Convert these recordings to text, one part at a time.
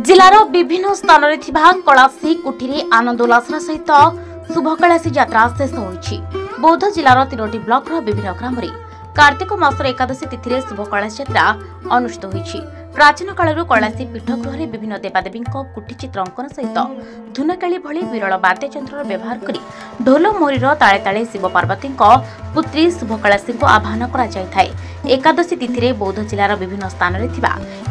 जिलार विभिन्न स्थान में कलासी कुठी आनंद उल्लासर सहित शुभ कलासी यात्रा शेष होइछि। बौद्ध जिलार 3टी ब्लॉक विभिन्न ग्राम कार्तिक मासर एकादशी तिथि शुभ कलासी यात्रा अनुष्ठित होइछि। प्राचीन काल कलासी पीठगृह विभिन्न देवादेवी कुटी चित्र अंकन सहित धुनकाली भली विरल वाद्ययंत्र व्यवहार कर ढोल मोहरीर ताले ताले शिव पार्वती पुत्री शुभ कलासी को आह्वान कर एकादशी तिथि बौद्ध जिलार विभिन्न स्थान में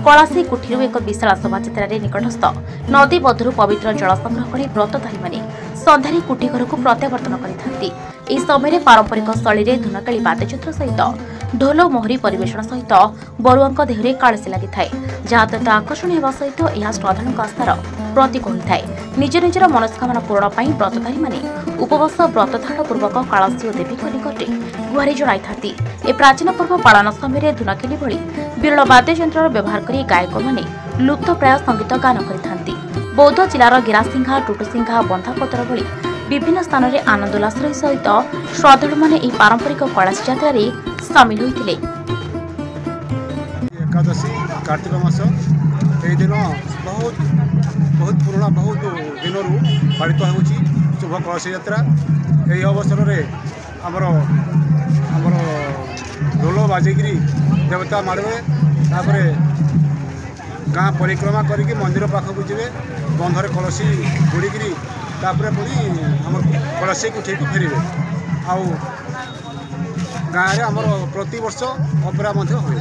कलासी कुठी एक विशाल शोभायात्रा निकटस्थ नदी बधु पवित्र जल संग्रह कर व्रतधारी माने सन्धारी कुठी घर को प्रत्यावर्तन करथांती। एही समय पारंपरिक शैली में धुनकाली वाद्ययंत्र सहित ढोल मोहरी परिवेषण सहित बरुआ देहरे कालसी लगी जहाँ अत्यंत आकर्षण होगा सहित यह श्रद्धालु आस्थार प्रतीक होता है। निज निजर मनस्कामना पूरण पर व्रतधारी माने उपवास व्रतधारण पूर्वक कालसी और देवी निकटे गुहारी जणाई था। ए प्राचीन पर्व पालन समय धुनकेली भली विरल वाद्ययंत्र व्यवहार कर गायक माने लुप्तप्राय संगीत गान करथांती। बौद्ध जिलार गिरासिंघा टुटुसिंघा बंधापतर भली विभिन्न स्थान में आनंद उल्लासर सहित श्रद्धालु माने एही पारंपरिक कलासी यात्रा सामिल होइतिले। एकादशी कार्तिक मास यही दिन बहुत पुराना बहुत दिन पालित होउछि शुभ कलश यात्रा। यही अवसर में आमर ढोल बाजिकी देवता मारवे तापर गाँ परिक्रमा करके मंदिर पाखक जीवे बंधर कलसी बुड़ीकी तापर पुणी आम कलसी उठे फेरवे आउ गाँव में आमर प्रति वर्ष अपेरा हुए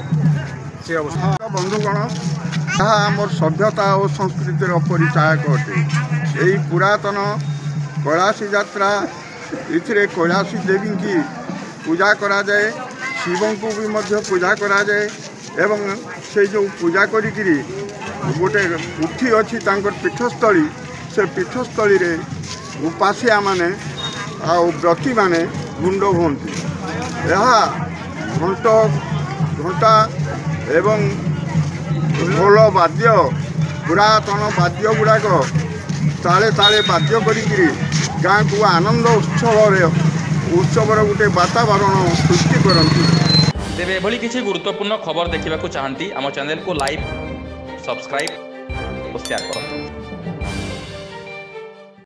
से अवस्था। बंधुगण जहाँ आम सभ्यता और संस्कृतिर परिचायक अटे यही पुरातन कैलासी यात्रा इथिरे कैलासी देवी की पूजा करा जाए, शिव को भी मध्य पूजा करा जाए एवं से जो पूजा करी गोटे उठी अच्छी पीठस्थली से पीठस्थली रे उपासिया माने आ व्रती माने गुंड हुंती। घंटा एवं ढोल वाद्य पुरातन वाद्य गुड़ाक ताले ताले वाद्य करी गाँ को आनंद उत्सवर गोटे वातावरण सृष्टि करती। तेरे एभली किसी गुरुत्वपूर्ण खबर देखा चाहती आम चैनल को लाइक सब्सक्राइब और शेयर करूँ।